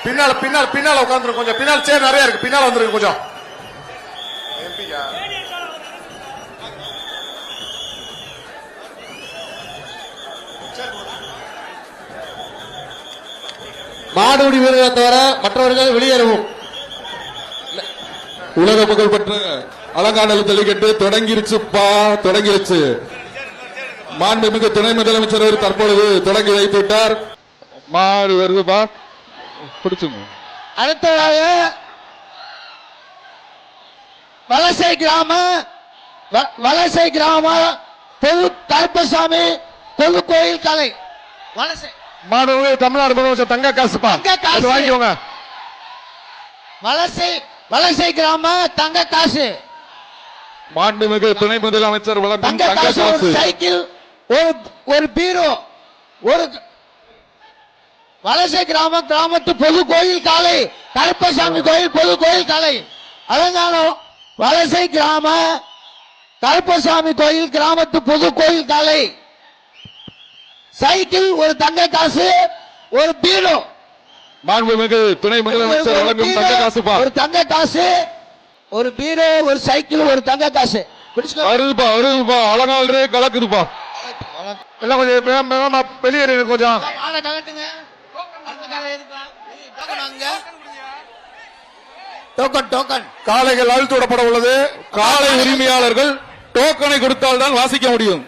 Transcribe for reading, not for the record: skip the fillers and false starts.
பின்னால பின்னால பின்னால உட்காந்துருக்கு கொஞ்சம் பின்னால் சேர் நிறைய இருக்கு பின்னால வந்துருக்கு கொஞ்சம் மாடுபிடி வீரர்களை தவிர மற்றவர்கள் வெளியேறவும். உலக புகழ் பெற்ற அலங்காநல்லூர் ஜல்லிக்கட்டு தொடங்கிருச்சு. மாண்புமிகு துணை முதலமைச்சர் அவர் தற்பொழுது தொடங்கி வைத்து விட்டார். மாடு வருதுப்பா, பிடிச்சுங்க. அடுத்ததாக வலசை கிராம பொது கருப்பசாமி பொது கோயில் கலை வலசை மாடு தமிழ்நாடு முதலமைச்சர் தங்க காசு வாங்கிக்கோங்க. வலசை கிராம தங்க காசு. மாண்புமிகு துணை முதலமைச்சர் வழங்கும் தங்க காசு. சைக்கிள், ஒரு பீரோ, ஒரு வலசை கிராமத்து பொது கோயில் காலை கருப்பசாமி கோயில் பொது கோயில் காலை அலங்கானம். வலசை கிராம கருப்பசாமி கோயில் கிராமத்து பொது கோயில் காலை சைக்கிள், ஒரு தங்க காசு, ஒரு பீரோ. மாண்புமிகு துணை முதலமைச்சர் வழங்கும் தங்க காசு. ஒரு தங்க காசு, ஒரு பீரோ, ஒரு சைக்கிள், ஒரு தங்க காசு. வருதுப்பா அலங்காலே கலக்குதுப்பா. எல்லாம் கொஞ்சம் வெளியேறி கொஞ்சம் காளைகள் அழுத்தப்பட உள்ளது. காளை உரிமையாளர்கள் டோக்கனை கொடுத்தால்தான் வாசிக்க முடியும்.